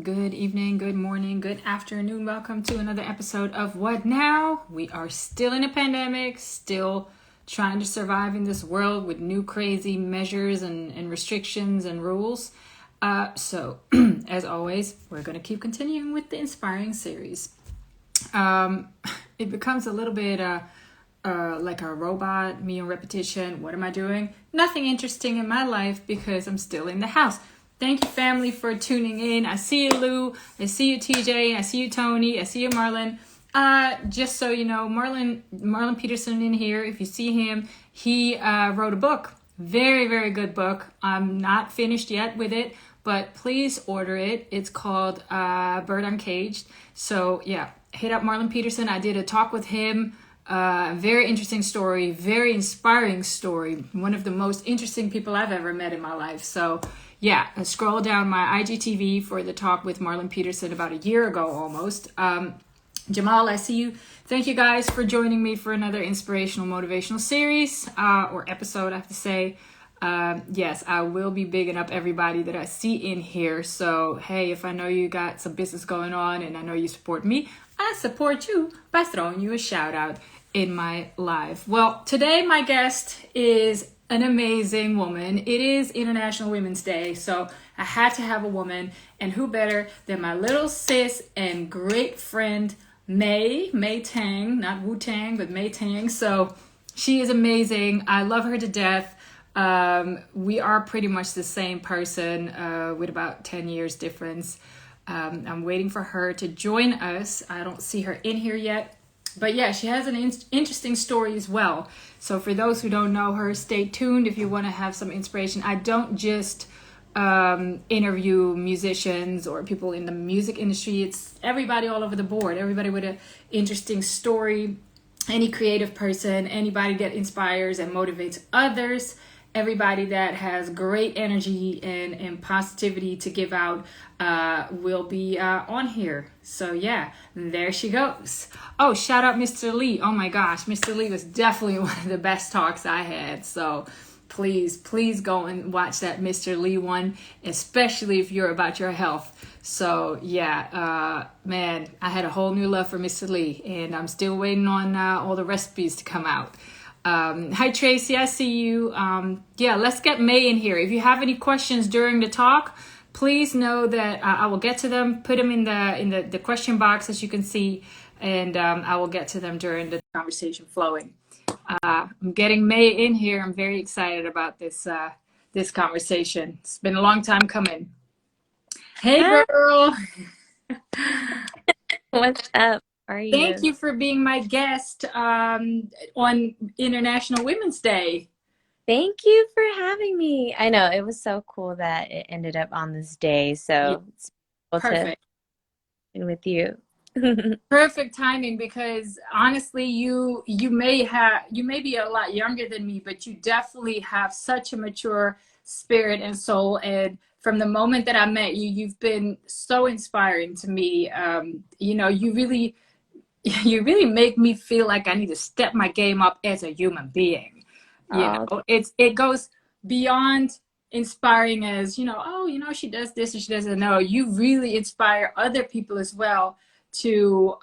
good evening, good morning, good afternoon. Welcome to another episode of What Now? We are still in a pandemic, still trying to survive in this world with new crazy measures and restrictions and rules. So, as always, we're going to keep continuing with the inspiring series. It becomes a little bit like a robot, me on repetition. What am I doing? Nothing interesting in my life because I'm still in the house. Thank you, family, for tuning in. I see you, Lou. I see you, TJ. I see you, Tony. I see you, Marlon. Just so you know, Marlon Peterson in here. If you see him, he wrote a book. Very, very good book. I'm not finished yet with it, but please order it. It's called Bird Uncaged. So yeah, hit up Marlon Peterson. I did a talk with him. Very interesting story, very inspiring story. One of the most interesting people I've ever met in my life. So yeah, scroll down my IGTV for the talk with Marlon Peterson about a year ago almost. Jamal, I see you. Thank you guys for joining me for another inspirational motivational series or episode, I have to say. Yes, I will be bigging up everybody that I see in here. So, hey, if I know you got some business going on and I know you support me, I support you by throwing you a shout out in my live. Well, today my guest is an amazing woman. It is International Women's Day, so I had to have a woman, and who better than my little sis and great friend, Mei Tang, not Wu-Tang, but Mei Tang. So she is amazing. I love her to death. We are pretty much the same person with about 10 years difference. I'm waiting for her to join us. I don't see her in here yet. But yeah, she has an interesting story as well. So for those who don't know her, stay tuned if you want to have some inspiration. I don't just interview musicians or people in the music industry. It's everybody all over the board. Everybody with an interesting story. Any creative person. Anybody that inspires and motivates others. Everybody that has great energy and positivity to give out will be on here. So yeah, there she goes. Oh, shout out Mr. Lee. Oh my gosh, Mr. Lee was definitely one of the best talks I had. So please go and watch that Mr. Lee one, especially if you're about your health. So yeah, man, I had a whole new love for Mr. Lee, and I'm still waiting on all the recipes to come out. Hi Tracy, I see you. Yeah, let's get May in here. If you have any questions during the talk, please know that I will get to them. Put them in the question box, as you can see, and I will get to them during the conversation flowing. I'm getting May in here. I'm very excited about this conversation. It's been a long time coming. Hey girl. What's up? How are you? Thank you for being my guest on International Women's Day. Thank you for having me. I know it was so cool that it ended up on this day. So Yeah, it's cool perfect. to be with you. Perfect timing, because honestly, you may be a lot younger than me, but you definitely have such a mature spirit and soul. And from the moment that I met you, you've been so inspiring to me. You really make me feel like I need to step my game up as a human being. It goes beyond inspiring as, she does this and she doesn't know. You really inspire other people as well to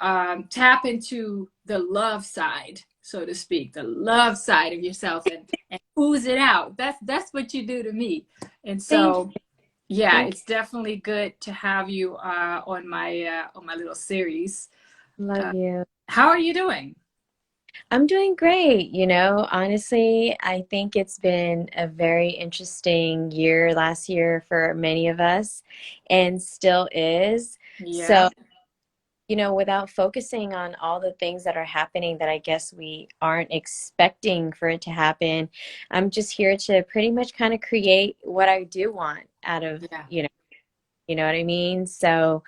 tap into the love side, so to speak, the love side of yourself and ooze it out. That's what you do to me. And so yeah, it's definitely good to have you on my little series. Love you. How are you doing? I'm doing great. Honestly, I think it's been a very interesting year last year for many of us, and still is. Yeah. So, without focusing on all the things that are happening that I guess we aren't expecting for it to happen, I'm just here to pretty much kind of create what I do want out of, Yeah. you know what I mean? So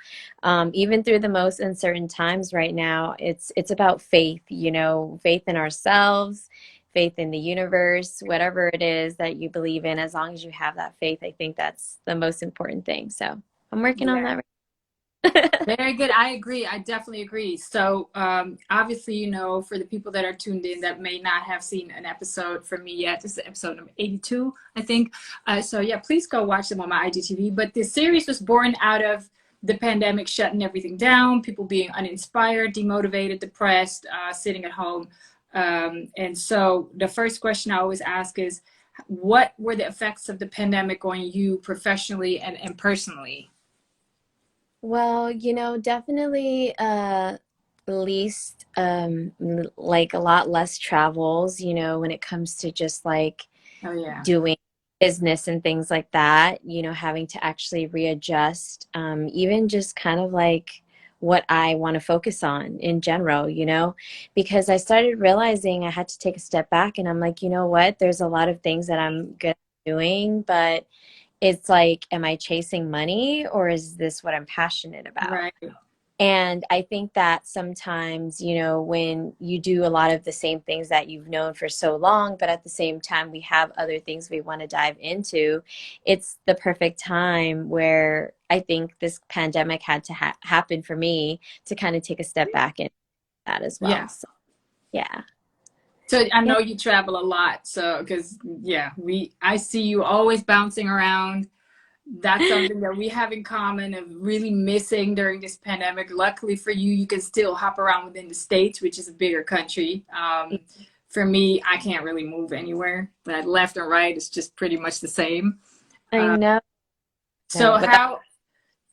even through the most uncertain times right now, it's about faith, faith in ourselves, faith in the universe, whatever it is that you believe in. As long as you have that faith, I think that's the most important thing. So I'm working on that right now. Very good. I agree. I definitely agree. So obviously, for the people that are tuned in that may not have seen an episode from me yet, this is episode number 82, I think. So yeah, please go watch them on my IGTV. But this series was born out of the pandemic shutting everything down, people being uninspired, demotivated, depressed, sitting at home. And so the first question I always ask is, what were the effects of the pandemic on you professionally and personally? Well, definitely least like a lot less travels, when it comes to just like Oh, yeah. doing business and things like that, having to actually readjust, even just kind of like what I want to focus on in general, because I started realizing I had to take a step back and I'm like, you know what, there's a lot of things that I'm good at doing, but it's like, am I chasing money or is this what I'm passionate about? Right. And I think that sometimes, when you do a lot of the same things that you've known for so long, but at the same time, we have other things we want to dive into, it's the perfect time where I think this pandemic had to happen for me to kind of take a step back in that as well. Yeah. So, yeah. So I Yeah. know you travel a lot. So, because, yeah, I see you always bouncing around. That's something that we have in common of really missing during this pandemic. Luckily for you, you can still hop around within the States, which is a bigger country. For me, I can't really move anywhere. But left and right, it's just pretty much the same. I know, So but that's how,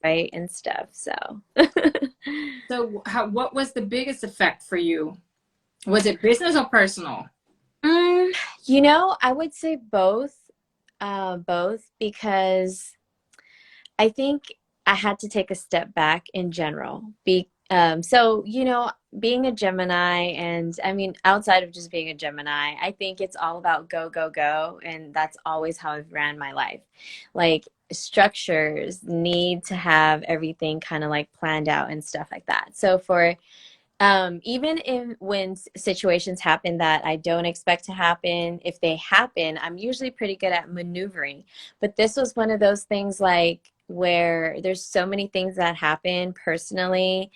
right and stuff. So, what was the biggest effect for you? Was it business or personal? Mm, I would say both because I think I had to take a step back in general. So, being a Gemini, and I mean, outside of just being a Gemini, I think it's all about go, go, go. And that's always how I've ran my life. Like, structures need to have everything kind of like planned out and stuff like that. So, for even in when situations happen that I don't expect to happen, if they happen, I'm usually pretty good at maneuvering. But this was one of those things like where there's so many things that happen personally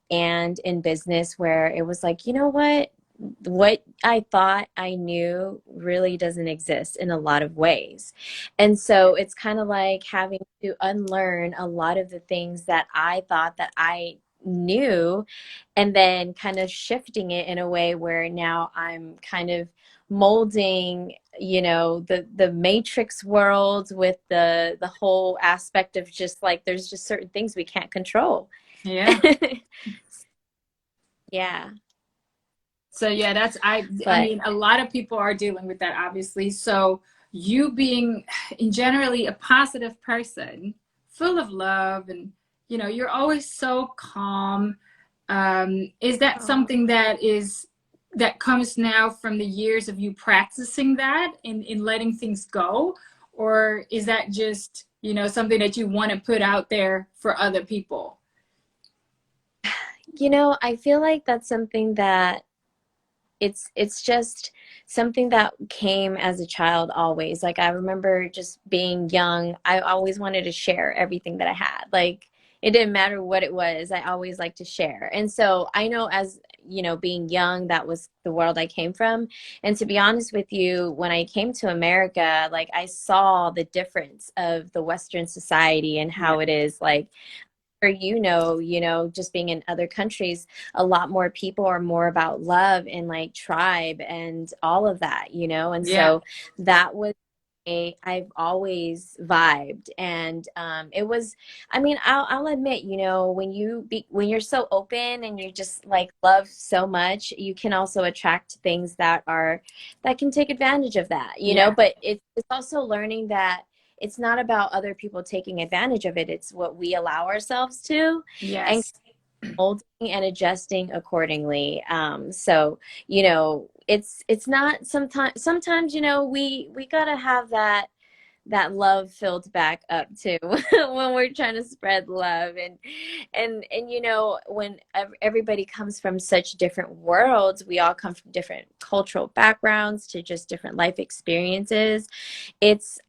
and in business where it was like, you know what I thought I knew really doesn't exist in a lot of ways. And so it's kind of like having to unlearn a lot of the things that I thought that I knew and then kind of shifting it in a way where now I'm kind of molding, the matrix world with the whole aspect of just like there's just certain things we can't control. Yeah. Yeah. So yeah, I But mean, a lot of people are dealing with that, obviously. So you being in generally a positive person, full of love, and you're always so calm. Is that oh, something that comes now from the years of you practicing that in letting things go? Or is that just, something that you want to put out there for other people? I feel like that's something that it's just something that came as a child always. Like I remember just being young, I always wanted to share everything that I had. Like it didn't matter what it was, I always liked to share. And so I know as being young, that was the world I came from. And to be honest with you, when I came to America, like I saw the difference of the Western society and Yeah. how it is like or just being in other countries, a lot more people are more about love and like tribe and all of that, and Yeah. so that was I've always vibed, and it was. I mean, I'll admit, when you're so open and you just like love so much, you can also attract things that can take advantage of that, Yeah. But it's also learning that it's not about other people taking advantage of it. It's what we allow ourselves to, and Yes. molding and adjusting accordingly. So it's not sometimes we gotta have that love filled back up too when we're trying to spread love and when everybody comes from such different worlds, we all come from different cultural backgrounds to just different life experiences.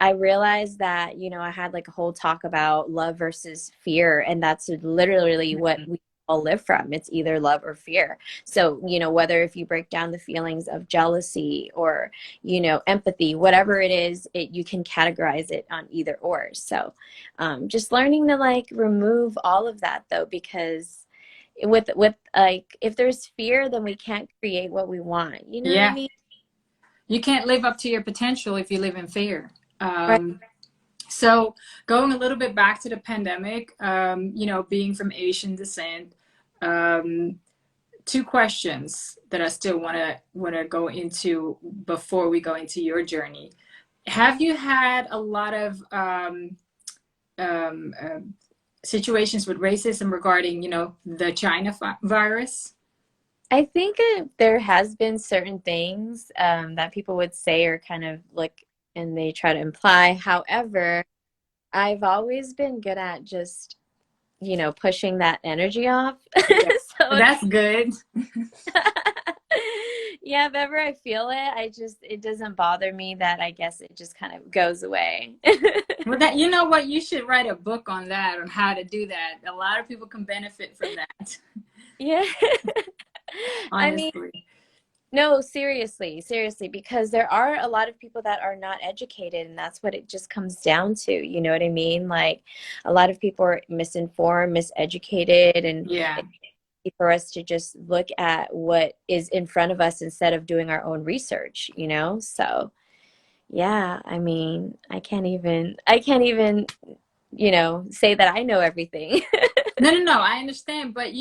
I realized that I had like a whole talk about love versus fear, and that's literally what we all live from. It's either love or fear. So, whether if you break down the feelings of jealousy or, empathy, whatever it is, you can categorize it on either or. So, just learning to like remove all of that though, because with like, if there's fear, then we can't create what we want. You know what I Yeah. mean? You can't live up to your potential if you live in fear. Right. So going a little bit back to the pandemic, being from Asian descent, um, two questions that I still want to go into before we go into your journey. Have you had a lot of um, uh, situations with racism regarding, the China virus? I think there has been certain things that people would say or kind of like, and they try to imply. However, I've always been good at just, pushing that energy off. Yeah, So that's good. yeah, if ever I feel it, it doesn't bother me that I guess it just kind of goes away. Well, that you know what, you should write a book on that, on how to do that. A lot of people can benefit from that, Yeah. I mean, honestly. no, seriously, seriously, because there are a lot of people that are not educated, and that's what it just comes down to. You know what I mean? Like a lot of people are misinformed, miseducated, and Yeah. it's easy for us to just look at what is in front of us instead of doing our own research. So, yeah, I mean, I can't even, say that I know everything. No, no, no. I understand, but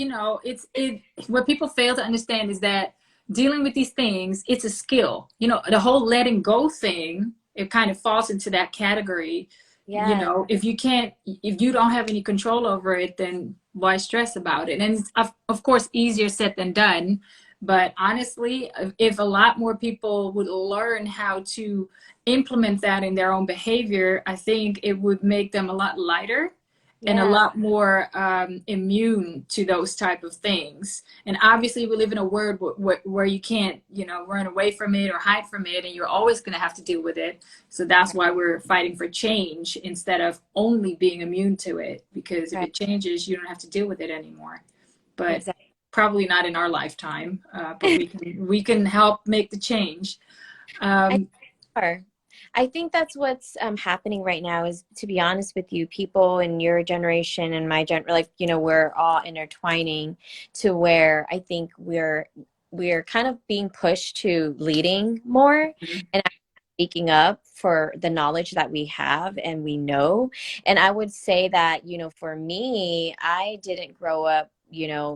what people fail to understand is that dealing with these things, it's a skill. The whole letting go thing, it kind of falls into that category. Yeah, If you don't have any control over it, then why stress about it? And it's of course easier said than done. But honestly, if a lot more people would learn how to implement that in their own behavior, I think it would make them a lot lighter and a yeah, lot more immune to those type of things. And obviously, we live in a world where you can't, run away from it or hide from it, and you're always going to have to deal with it. So that's right, why we're fighting for change instead of only being immune to it. Because if right, it changes, you don't have to deal with it anymore. But exactly. probably not in our lifetime. But we can help make the change. Um, Sure. I think that's what's happening right now is, to be honest with you, people in your generation and my like, we're all intertwining to where I think we're kind of being pushed to leading more and speaking up for the knowledge that we have and we know. And I would say that, for me, I didn't grow up,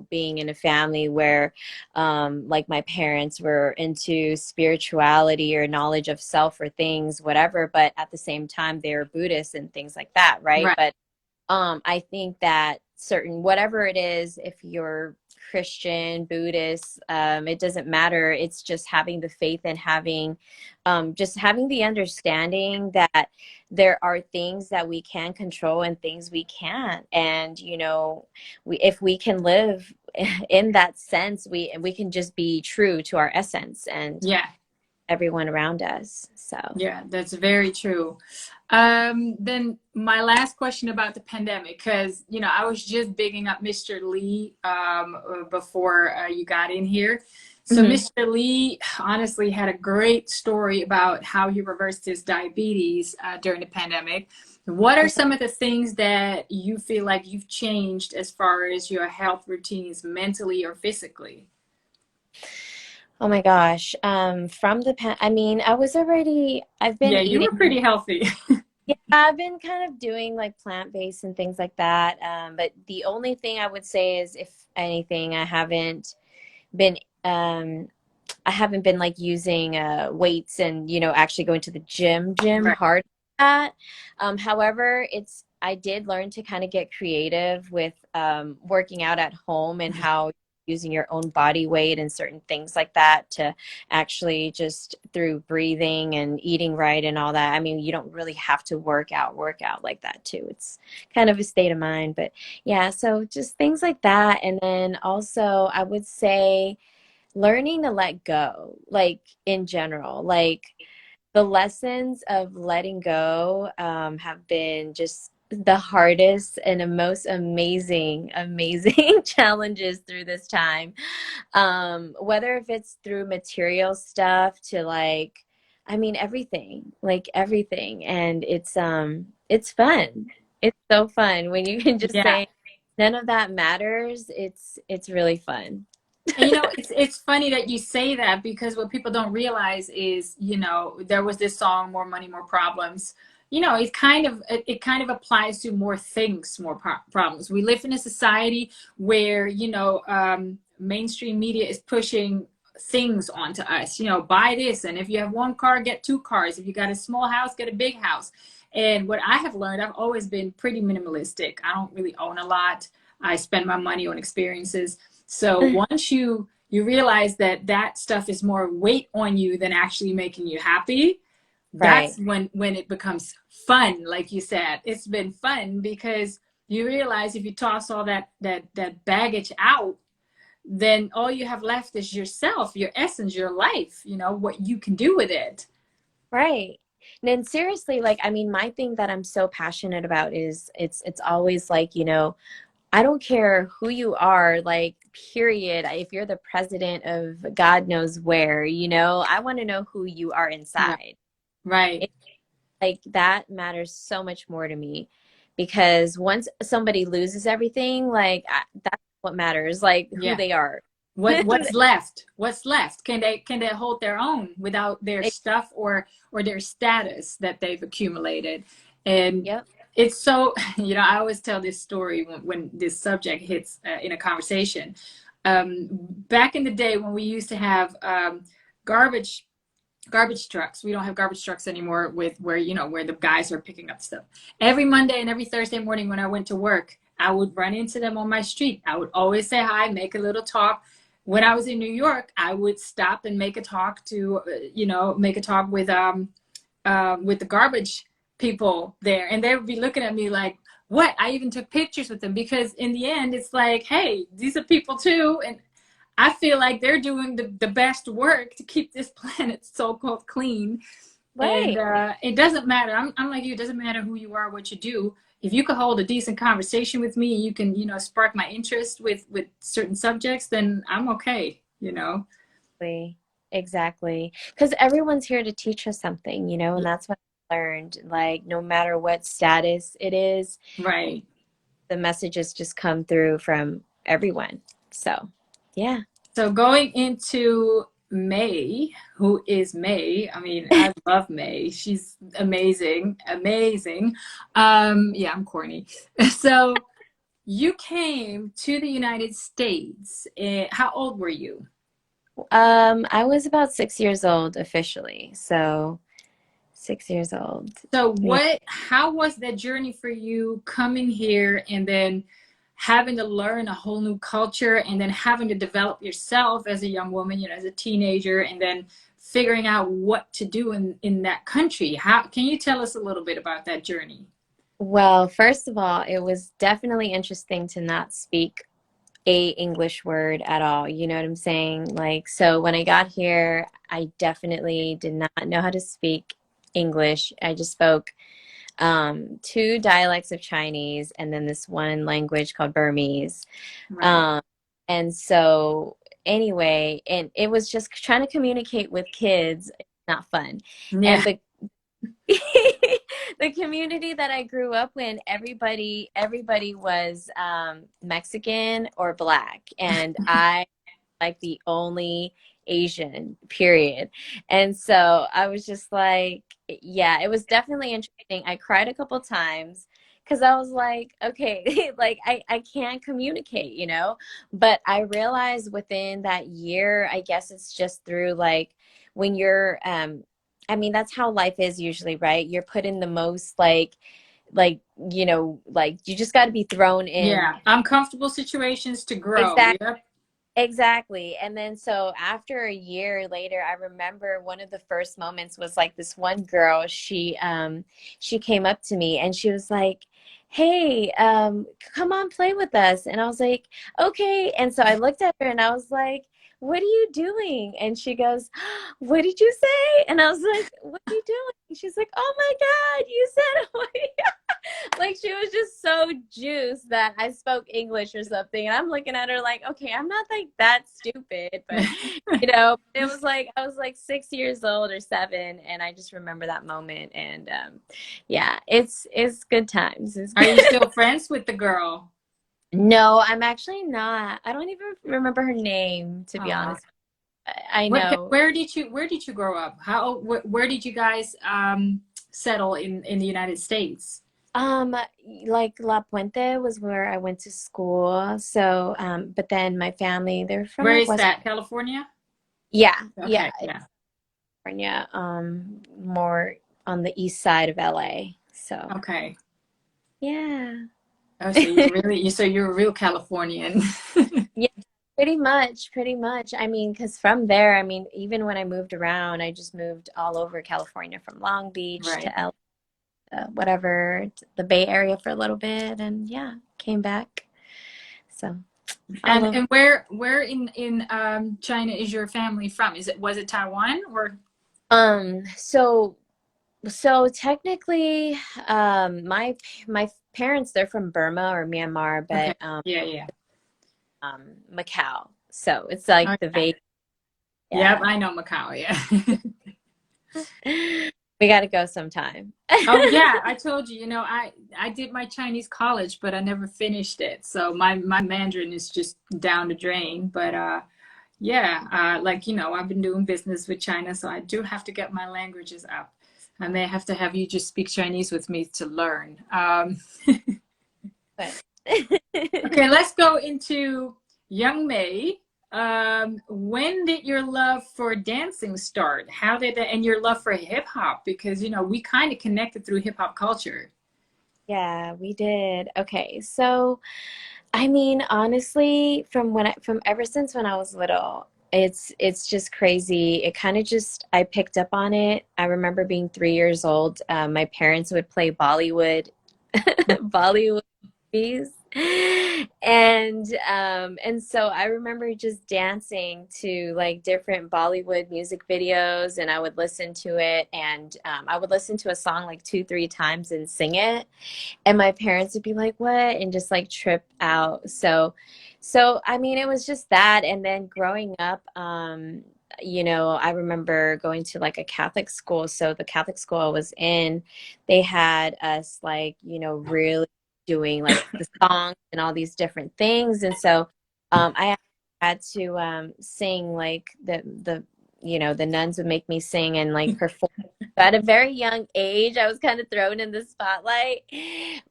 being in a family where like my parents were into spirituality or knowledge of self or things, whatever, but at the same time, they're Buddhists and things like that, right? right. But I think that certain, whatever it is, if you're Christian, Buddhist, it doesn't matter. It's just having the faith and just having the understanding that there are things that we can control and things we can't. And, if we can live in that sense, we can just be true to our essence and Yeah. everyone around us. So, Yeah, that's very true. Then my last question about the pandemic, because I was just bigging up Mr. Lee before you got in here. So mhm. Mr. Lee honestly had a great story about how he reversed his diabetes during the pandemic. What are some of the things that you feel like you've changed as far as your health routines, mentally or physically? Oh my gosh. From I mean, I've been Yeah, you eating. were pretty healthy. Yeah, I've been kind of doing like plant-based and things like that. But the only thing I would say is, if anything, been, um, I haven't been like using weights and, actually going to the gym Right. hard at that. However, I did learn to kind of get creative with working out at home and how using your own body weight and certain things like that to actually just through breathing and eating right and all that. I mean, you don't really have to work out like that too. It's kind of a state of mind, but yeah, so just things like that. And then also I would say learning to let go, like in general, like the lessons of letting go have been just the hardest and the most amazing, amazing challenges through this time. Whether if it's through material stuff to like, I mean, everything, like everything. And it's fun. It's so fun when you can just Yeah. say none of that matters. It's really fun. And you know, it's funny that you say that because what people don't realize is, you know, there was this song, "More Money, More Problems." You know, it kind of applies to more things, more problems. We live in a society where, you know, mainstream media is pushing things onto us. You know, buy this, and if you have one car, get two cars. If you got a small house, get a big house. And what I have learned, I've always been pretty minimalistic. I don't really own a lot. I spend my money on experiences. So once you realize that that stuff is more weight on you than actually making you happy, Right. that's when it becomes fun. Like you said, it's been fun because you realize if you toss all that baggage out, then all you have left is yourself, your essence, your life, you know, what you can do with it. Right. And seriously, like, I mean, my thing that I'm so passionate about is it's always like, you know, I don't care who you are, like, period. If you're the president of God knows where, you know, I want to know who you are Right. inside. Right. It, like, that matters so much more to me because once somebody loses everything, like, that's what matters, like who Yeah. they are. What's left? What's left? Can they hold their own without their stuff or their status that they've accumulated? And Yep. it's so, you know, I always tell this story when this subject hits in a conversation. Back in the day when we used to have garbage garbage trucks. We don't have garbage trucks anymore with where, you know, where the guys are picking up stuff. Every Monday and every Thursday morning when I went to work, I would run into them on my street. I would always say hi, make a little talk. When I was in New York, I would stop and make a talk to, you know, make a talk with the garbage people there, and they would be looking at me like, "What?" I even took pictures with them because in the end, it's like, "Hey, these are people too," and I feel like they're doing the best work to keep this planet so-called clean. And Right. it doesn't matter. I'm like you. It doesn't matter who you are, what you do. If you could hold a decent conversation with me and you can, you know, spark my interest with certain subjects, then I'm okay. You know. Exactly. Exactly. Because everyone's here to teach us something, you know, and that's what I learned. Like, no matter what status it is, Right. the messages just come through from everyone. So, yeah. So going into May, who is May? I mean, I love May. She's amazing, amazing. Yeah, I'm corny. So you came to the United States. How old were you? I was about 6 years old officially. So, 6 years old. So Yeah. how was that journey for you coming here and then having to learn a whole new culture and then having to develop yourself as a young woman, you know, as a teenager, and then figuring out what to do in that country? How can you tell us a little bit about that journey? Well, first of all, it was definitely interesting to not speak a English word at all. You know what I'm saying? Like, so when I got here, I definitely did not know how to speak English. I just spoke two dialects of Chinese and then this one language called Burmese. Right. Um, and so anyway, and it was just trying to communicate with kids, not fun. Yeah. And the the community that I grew up in, everybody was Mexican or black, and I like the only Asian, period. And so I was just like, yeah, it was definitely interesting. I cried a couple times because I was like, okay, like I can't communicate, you know? But I realized within that year, I guess it's just through like when you're I mean, that's how life is usually, right? You're put in the most like, you know, like you just got to be thrown in. Yeah. Uncomfortable situations to grow. Exactly. Yep. Exactly. And then so after a year later, I remember one of the first moments was like this one girl, she came up to me and she was like, "Hey, come on play with us." And I was like, "Okay." And so I looked at her and I was like, "What are you doing?" And she goes, "What did you say?" And I was like, "What are you doing?" And she's like, "Oh my God, you said what?" Like she was just so juiced that I spoke English or something. And I'm looking at her like, okay, I'm not like that stupid, but it was like I was like 6 years old or seven, and I just remember that moment. And yeah, it's good times. It's Are good. you still friends with the girl? No, I'm actually not. I don't even remember her name, to be Uh, honest. I know. where did you grow up? Where did you guys settle in the United States? Um, like La Puente was where I went to school. So, but then my family, they're from Where like is West. that? California? Yeah, yeah, Okay, yeah. California. More on the east side of LA. So, Okay. yeah. Oh, so you're really so you're a real Californian. Yeah, pretty much, pretty much. I mean, because from there, I mean, even when I moved around, I just moved all over California from Long Beach Right. to whatever, the Bay Area for a little bit, and yeah, came back. So all over. And where in China is your family from? Was it Taiwan or So technically, my parents, they're from Burma or Myanmar, okay. but Yeah, yeah. Macau. So it's like Oh, the yeah. vague, Yep, yeah. I know Macau, yeah. We got to go sometime. Oh yeah, I told you, I did my Chinese college, but I never finished it. So my Mandarin is just down the drain. But yeah, like I've been doing business with China, so I do have to get my languages up. I may have to have you just speak Chinese with me to learn. But Okay, let's go into young May. When did your love for dancing start? How did that, and your love for hip hop? Because we kind of connected through hip hop culture. yeah, we did. Okay, so I mean, honestly, from ever since when I was little, it's just crazy. It kind of just I picked up on it. I remember being 3 years old. My parents would play Bollywood, Bollywood movies, and so I remember just dancing to like different Bollywood music videos, and I would listen to it, and I would listen to a song like two, three times and sing it, and my parents would be like, "What?" and just like trip out. So I mean, it was just that, and then growing up, I remember going to like a Catholic school. So the Catholic school I was in, they had us like, really doing like the songs and all these different things, and so I had to sing like the nuns would make me sing and like perform at a very young age. I was kind of thrown in the spotlight,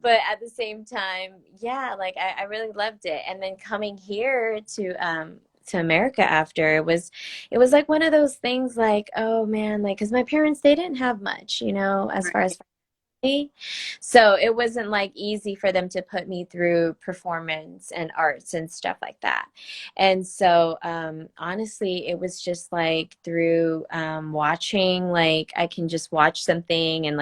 but at the same time, yeah, like I really loved it. And then coming here to America after, it was like one of those things like, oh man, like because my parents, they didn't have much, as far Right. as me. So it wasn't like easy for them to put me through performance and arts and stuff like that. And so honestly, it was just like through watching, like I can just watch something and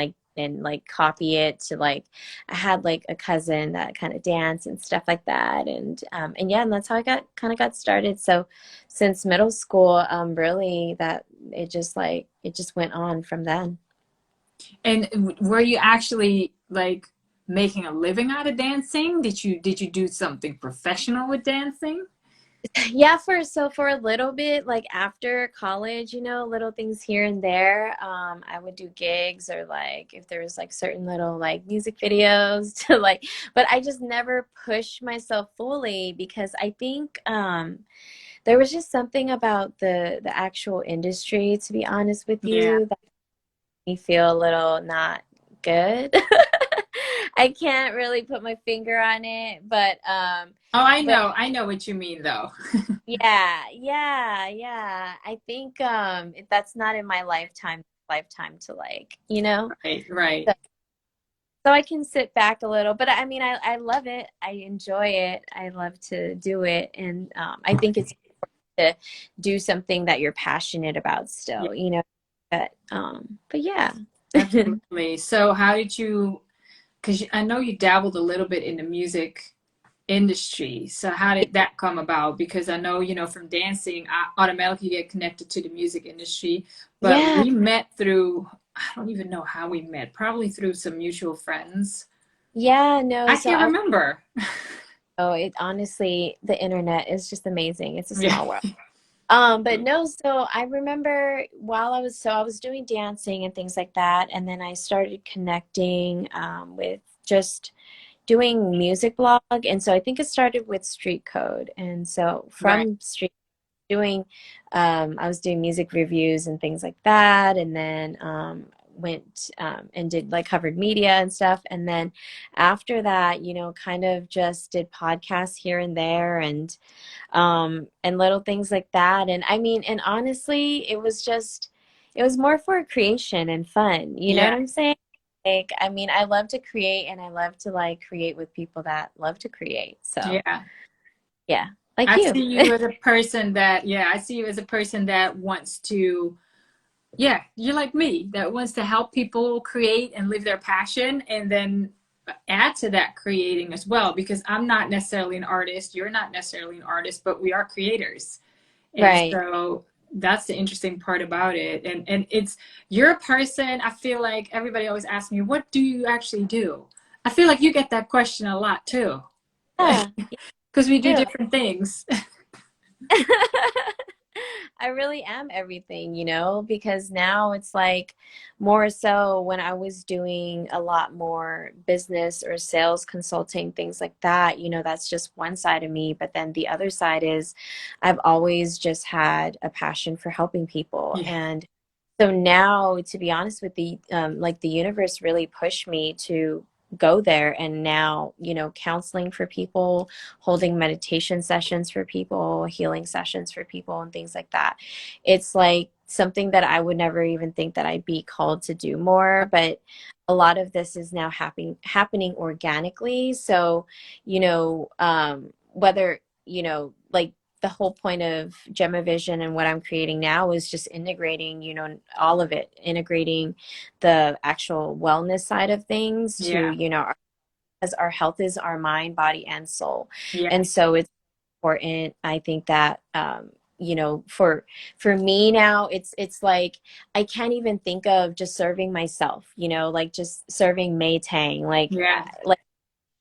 like copy it to like I had like a cousin that kind of danced and stuff like that, and yeah, and that's how I got started. So since middle school, really that it just went on from then. And were you actually like making a living out of dancing? Did you do something professional with dancing? Yeah, for a little bit, like after college, little things here and there. I would do gigs or like if there was like certain little like music videos to like, but I just never pushed myself fully because I think there was just something about the actual industry, to be honest with Yeah. you, that made me feel a little not good. I can't really put my finger on it, Oh, I but know. I know what you mean though. yeah, yeah, yeah. I think that's not in my lifetime to like, Right, right. so, so I can sit back a little, but I mean I love it. I enjoy it. I love to do it, and I think it's to do something that you're passionate about Yeah, still, but yeah. absolutely. So how did you, because I know you dabbled a little bit in the music industry. So how did that come about? Because I know, from dancing, I automatically get connected to the music industry. But Yeah. we met through, I don't even know how we met, probably through some mutual friends. Yeah, no, I so can't remember. oh, it honestly, the internet is just amazing. It's a Yeah. small world. But no, so I remember while I was doing dancing and things like that, and then I started connecting with just doing music blog, and so I think it started with Street Code, and so Right. from Street doing I was doing music reviews and things like that, and then went and did like covered media and stuff, and then after that, you know, kind of just did podcasts here and there, and little things like that. And I mean, and honestly, it was more for creation and fun. You know what Yeah. I'm saying? Like, I mean, I love to create and I love to like create with people that love to create. So, Yeah. yeah, like I you. see you as a person that, yeah, I see you as a person that wants to, yeah, you're like me, that wants to help people create and live their passion and then add to that creating as well. Because I'm not necessarily an artist, you're not necessarily an artist, but we are creators. And Right. so that's the interesting part about it. And it's, you're a person, I feel like everybody always asks me, what do you actually do? I feel like you get that question a lot too. Yeah, you Because we do do. different things. I really am everything, you know, because now it's like more so when I was doing a lot more business or sales consulting, things like that, you know, that's just one side of me. But then the other side is I've always just had a passion for helping people. Yeah. And so now, to be honest with the like the universe really pushed me to go there. And now, you know, counseling for people, holding meditation sessions for people, healing sessions for people, and things like that. It's like something that I would never even think that I'd be called to do more, but a lot of this is now happening organically. So, you know, whether, you know, like the whole point of Gemma Vision and what I'm creating now is just integrating, you know, all of it, integrating the actual wellness side of things to, Yeah. you know, as our health is our mind, body, and soul. Yeah. And so it's important, I think that, you know, for me now, it's like I can't even think of just serving myself, you know, like just serving Mei Tang, Yeah. like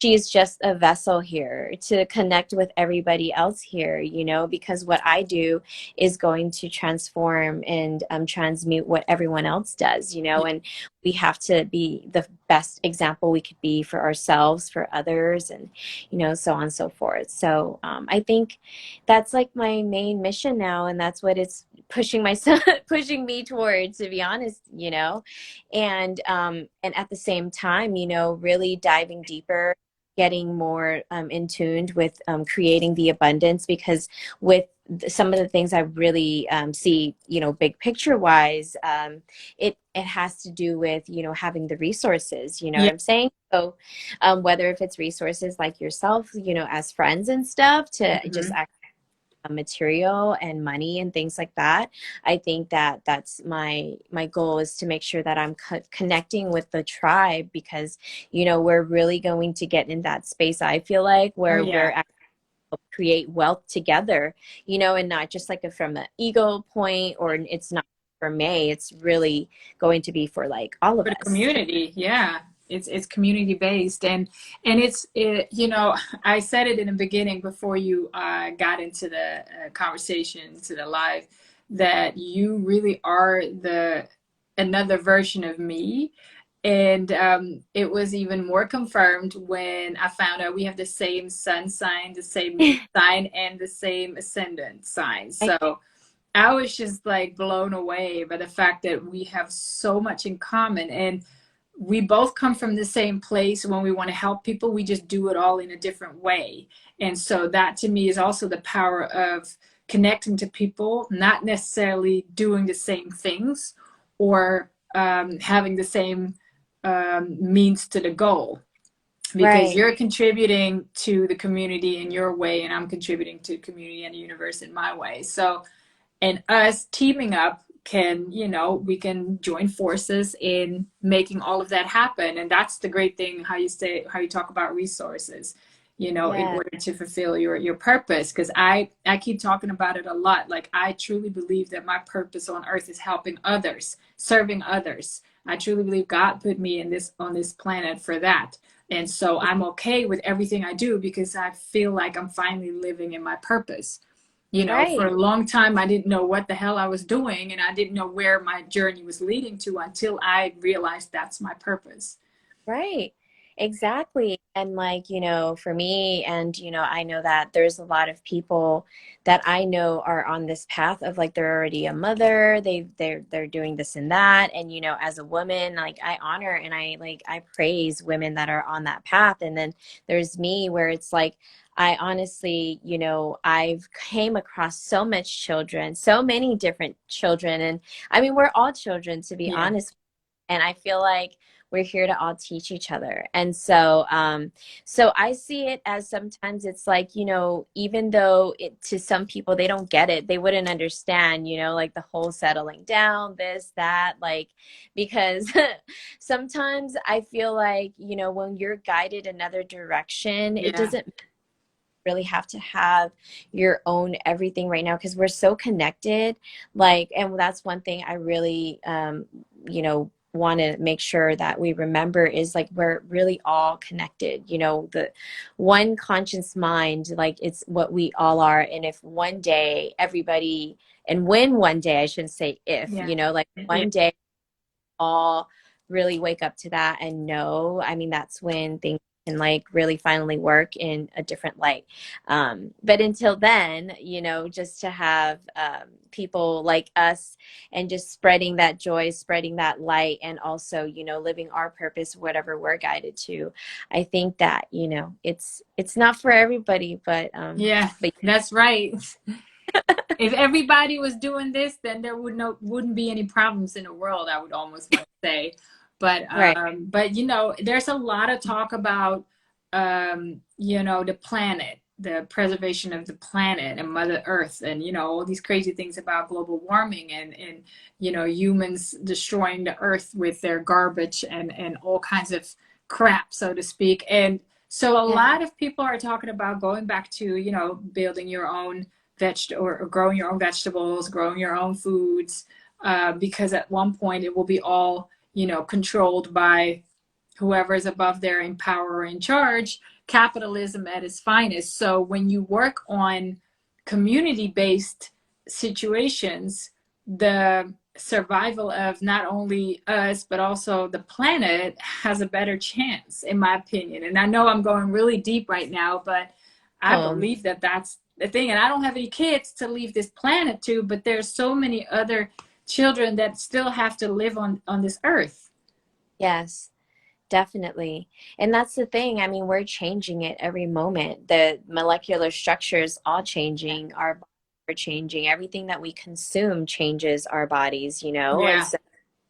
she's just a vessel here to connect with everybody else here, you know, because what I do is going to transform and transmute what everyone else does, you know, Yeah. and we have to be the best example we could be for ourselves, for others, and, you know, so on and so forth. So I think that's like my main mission now, and that's what it's pushing myself, pushing me towards, to be honest, you know, and at the same time, you know, really diving deeper, getting more in tuned with creating the abundance, because with some of the things I really see, you know, big picture wise, it has to do with, you know, having the resources, you know what Yeah. I'm saying? So whether if it's resources like yourself, you know, as friends and stuff, to just Mhm. material and money and things like that. I think that that's my goal, is to make sure that I'm connecting with the tribe, because, you know, we're really going to get in that space, I feel like, Oh where yeah. we're actually create wealth together, you know, and not just like a, from an ego point, or it's not for me, it's really going to be for like all of For the us. community, yeah. It's community based and you know, I said it in the beginning before you got into the conversation to the live, that you really are the another version of me. And it was even more confirmed when I found out we have the same sun sign, the same moon sign, and the same ascendant sign. So I was just like blown away by the fact that we have so much in common, and we both come from the same place. When we want to help people, we just do it all in a different way. And so that to me is also the power of connecting to people, not necessarily doing the same things or having the same means to the goal, because Right. you're contributing to the community in your way and I'm contributing to the community and the universe in my way. So and us teaming up can, you know, we can join forces in making all of that happen. And that's the great thing, how you say, how you talk about resources, you know, in Yeah. order to fulfill your purpose. Because I keep talking about it a lot. Like, I truly believe that my purpose on earth is helping others, serving others. I truly believe God put me in this on this planet for that. And so I'm okay with everything I do because I feel like I'm finally living in my purpose. You know, for Right. a long time, I didn't know what the hell I was doing, and I didn't know where my journey was leading to until I realized that's my purpose. Right. Exactly. And like, for me, and I know that there's a lot of people that I know are on this path of like they're already a mother, they're doing this and that. And as a woman, like I honor and I praise women that are on that path. And then there's me where it's like I honestly, I've came across so much children, so many different children. And I mean, we're all children, to be Yeah. honest, and I feel like we're here to all teach each other. And so I see it as sometimes it's like, even though to some people they don't get it, they wouldn't understand, like the whole settling down, this, that, like, because sometimes I feel like, when you're guided another direction, it Yeah. doesn't really have to have your own everything right now because we're so connected, like, and that's one thing I really want to make sure that we remember is like we're really all connected, the one conscious mind, like it's what we all are. And if one day everybody, and when one day, I shouldn't say if, Yeah. like Yeah. one day all really wake up to that and know, I mean, that's when things can like really finally work in a different light. But until then, just to have people like us and just spreading that joy, spreading that light, and also, living our purpose, whatever we're guided to. I think that, it's not for everybody, Yeah, but that's right. If everybody was doing this, then there wouldn't be any problems in the world, I would almost want to say. right. But there's a lot of talk about the planet, the preservation of the planet and Mother Earth, and all these crazy things about global warming and humans destroying the earth with their garbage and all kinds of crap, so to speak. And so a Yeah. lot of people are talking about going back to, building your own or growing your own vegetables, growing your own foods, because at one point it will be all controlled by whoever is above there in power or in charge. Capitalism at its finest. So when you work on community-based situations, the survival of not only us but also the planet has a better chance, in my opinion. And I know I'm going really deep right now, but I um believe that that's the thing. And I don't have any kids to leave this planet to, but there's so many other children that still have to live on this earth. yes. Definitely. And that's the thing. I mean, we're changing it every moment. The molecular structure is all changing. Our bodies are changing. Everything that we consume changes our bodies, And Yeah. so,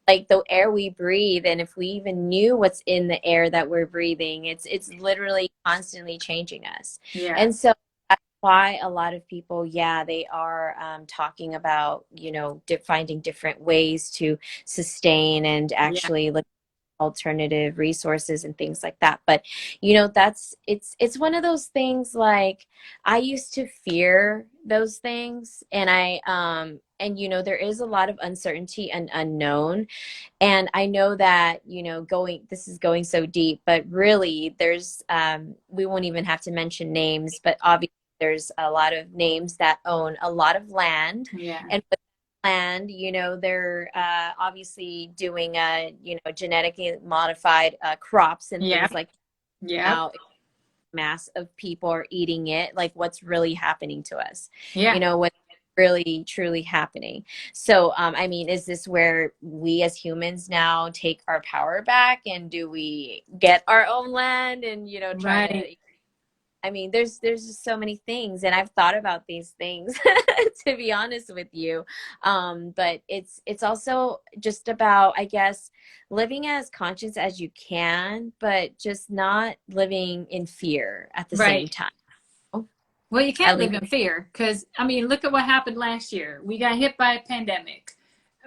like the air we breathe, and if we even knew what's in the air that we're breathing, it's literally constantly changing us. Yeah. And so that's why a lot of people, yeah, they are talking about, finding different ways to sustain and Yeah. actually look alternative resources and things like that. But that's it's one of those things, like I used to fear those things, and and there is a lot of uncertainty and unknown. And I know that this is going so deep, but really there's we won't even have to mention names, but obviously there's a lot of names that own a lot of land. Yeah. And land, they're obviously doing genetically modified crops and Yeah. things like that. Yeah. Now mass of people are eating it, like what's really happening to us, Yeah. what's really truly happening. So I mean, is this where we as humans now take our power back, and do we get our own land and try Right. to, I mean, there's just so many things, and I've thought about these things to be honest with you. But it's also just about, I guess, living as conscious as you can, but just not living in fear at the same Right. time. Well, you At can't live least, in fear because, I mean, look at what happened last year. We got hit by a pandemic.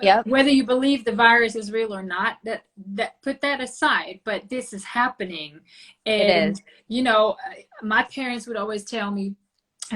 yep, Whether you believe the virus is real or not, that put that aside. But this is happening, it and is. my parents would always tell me,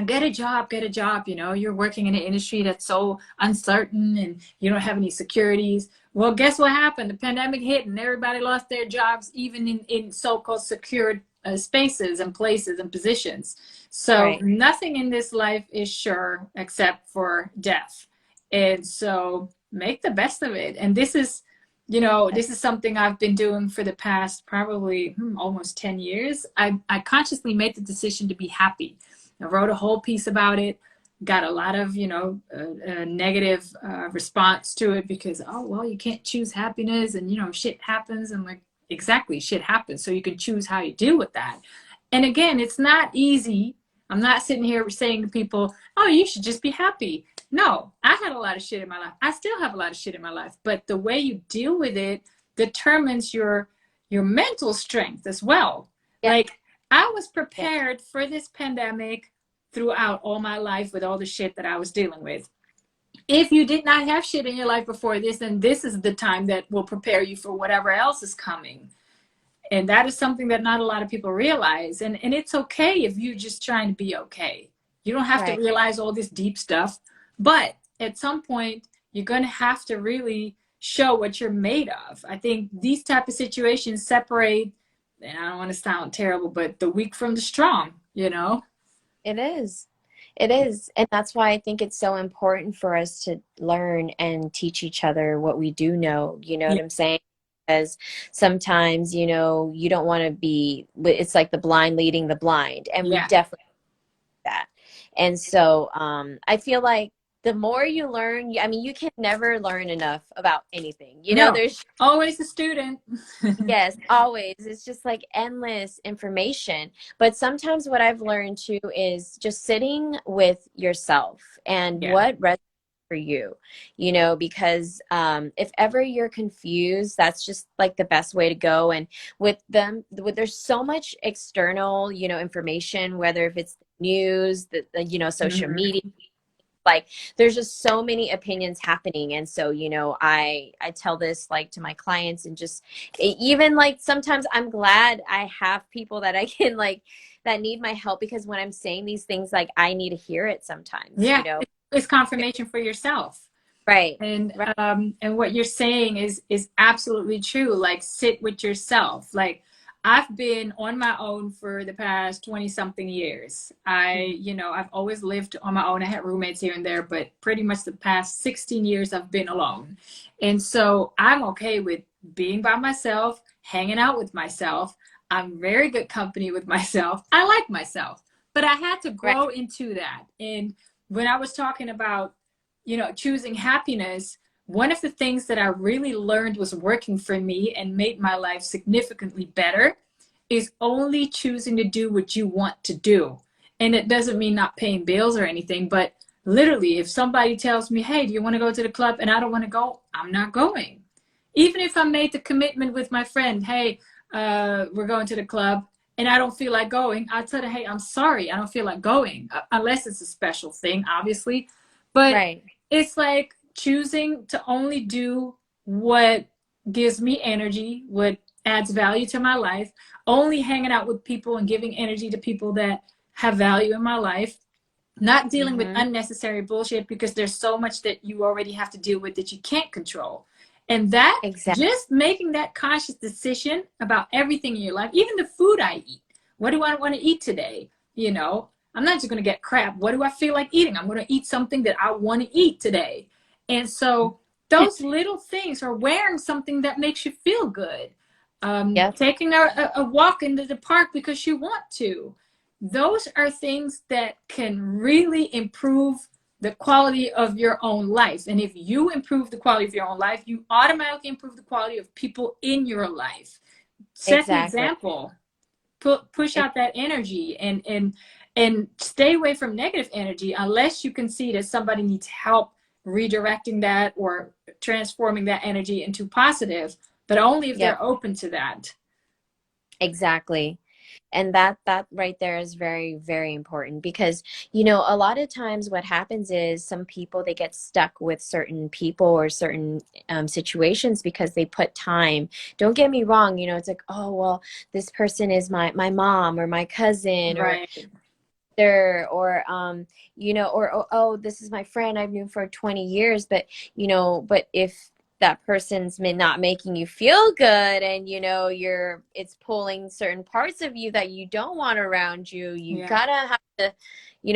get a job, get a job. You know, you're working in an industry that's so uncertain and you don't have any securities. Well, guess what happened? The pandemic hit and everybody lost their jobs, even in so-called secured spaces and places and positions. So Right. nothing in this life is sure except for death. And so make the best of it. And this is, you know, this is something I've been doing for the past probably almost 10 years. I consciously made the decision to be happy. I wrote a whole piece about it, got a lot of, you know, negative response to it because, oh, well, you can't choose happiness and, you know, shit happens. And like, exactly, shit happens. So you can choose how you deal with that. And again, it's not easy. I'm not sitting here saying to people, oh, you should just be happy. No, I had a lot of shit in my life. I still have a lot of shit in my life. But the way you deal with it determines your mental strength as well. Yeah. Like, I was Yeah. prepared for this pandemic throughout all my life with all the shit that I was dealing with. If you did not have shit in your life before this, then this is the time that will prepare you for whatever else is coming. And that is something that not a lot of people realize. And it's okay if you're just trying to be okay. You don't have to Right. realize all this deep stuff. But at some point, you're going to have to really show what you're made of. I think these type of situations separate, and I don't want to sound terrible, but the weak from the strong, you know? It is. It is. And that's why I think it's so important for us to learn and teach each other what we do know. You know what Yeah. I'm saying? Because sometimes, you know, you don't want to be, it's like the blind leading the blind. And we Yeah. definitely do that. And so I feel like the more you learn, I mean, you can never learn enough about anything. You know, No, there's always a student. yes, always. It's just like endless information. But sometimes what I've learned too is just sitting with yourself and Yeah. what resonates for you, you know, because if ever you're confused, that's just like the best way to go. And there's so much external, you know, information, whether if it's news, you know, social media, Mhm. like there's just so many opinions happening. And so, you know, I tell this like to my clients and just even like sometimes I'm glad I have people that I can like that need my help, because when I'm saying these things, like I need to hear it sometimes, you Yeah, know. it's confirmation for yourself. Right. And Right. what you're saying is absolutely true. Like sit with yourself. Like I've been on my own for the past 20 something years. Mhm. You know, I've always lived on my own. I had roommates here and there, but pretty much the past 16 years I've been alone. And so I'm okay with being by myself, hanging out with myself. I'm very good company with myself. I like myself, but I had to Right. grow into that. And when I was talking about, you know, choosing happiness, one of the things that I really learned was working for me and made my life significantly better is only choosing to do what you want to do. And it doesn't mean not paying bills or anything, but literally, if somebody tells me, hey, do you want to go to the club? And I don't want to go, I'm not going. Even if I made the commitment with my friend, hey, we're going to the club, and I don't feel like going, I'll tell her, hey, I'm sorry, I don't feel like going, unless it's a special thing, obviously. But Right. it's like choosing to only do what gives me energy, what adds value to my life, only hanging out with people and giving energy to people that have value in my life, not dealing with Mm-hmm. unnecessary bullshit because there's so much that you already have to deal with that you can't control. And that Exactly. just making that conscious decision about everything in your life, even the food I eat. What do I want to eat today? You know, I'm not just going to get crap. What do I feel like eating? I'm going to eat something that I want to eat today. And so those little things, are wearing something that makes you feel good, Yep. taking a walk into the park because you want to. Those are things that can really improve the quality of your own life. And if you improve the quality of your own life, you automatically improve the quality of people in your life. Set the Exactly. example, push out that energy, and stay away from negative energy unless you can see that somebody needs help redirecting that or transforming that energy into positive, but only if Yep. they're open to that. Exactly. And that right there is very, very important, because, you know, a lot of times what happens is some people, they get stuck with certain people or certain situations because they put time. Don't get me wrong, you know, it's like, oh, well, this person is my mom or my cousin, or Right. sister, or or oh, this is my friend I've known for 20 years, but but if that person's not making you feel good, and it's pulling certain parts of you that you don't want around you, you Yeah. gotta have to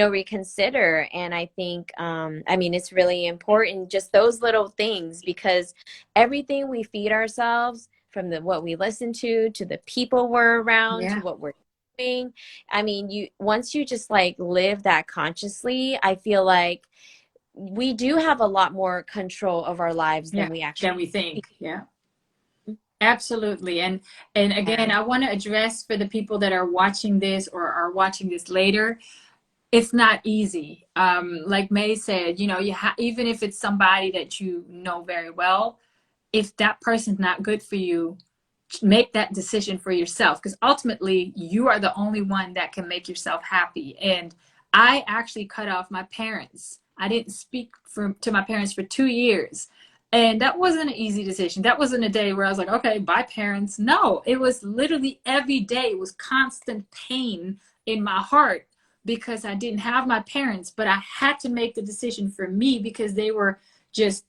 reconsider. And I think I mean, it's really important, just those little things, because everything we feed ourselves, from the what we listen to the people we're around, to Yeah. what we're doing. I mean, you once you just like live that consciously, I feel like we do have a lot more control of our lives than Yeah. we actually Than we think. Yeah. do. Absolutely. And again, Yeah. I want to address for the people that are watching this or are watching this later, it's not easy. Like May said, even if it's somebody that you know very well, if that person's not good for you, make that decision for yourself, because ultimately you are the only one that can make yourself happy. And I actually cut off my parents. I didn't speak to my parents for 2 years, and that wasn't an easy decision. That wasn't a day where I was like, okay, bye parents. No, it was literally every day. It was constant pain in my heart because I didn't have my parents, but I had to make the decision for me because they were just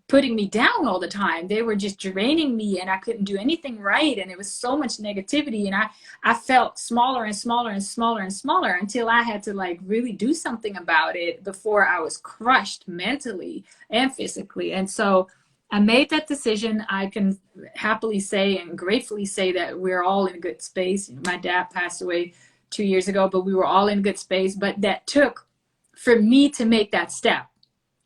putting me down all the time. They were just draining me, and I couldn't do anything right. And it was so much negativity. And I felt smaller and smaller and smaller and smaller until I had to like really do something about it before I was crushed mentally and physically. And so I made that decision. I can happily say and gratefully say that we're all in a good space. My dad passed away 2 years ago, but we were all in good space. But that took for me to make that step,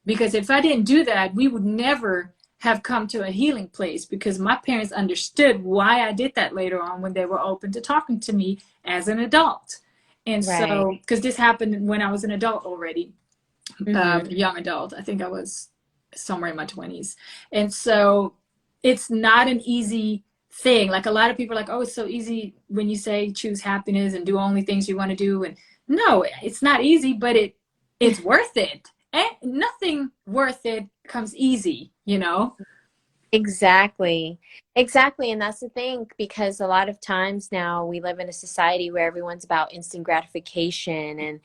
because if I didn't do that, we would never have come to a healing place, because my parents understood why I did that later on when they were open to talking to me as an adult. And Right. so, because this happened when I was an adult already, Mm-hmm. young adult, I think I was somewhere in my 20s. And so it's not an easy thing. Like a lot of people are like, oh, it's so easy when you say choose happiness and do only things you want to do. And no, it's not easy, but it's worth it. And nothing worth it comes easy, you know? Exactly. Exactly. And that's the thing, because a lot of times now we live in a society where everyone's about instant gratification and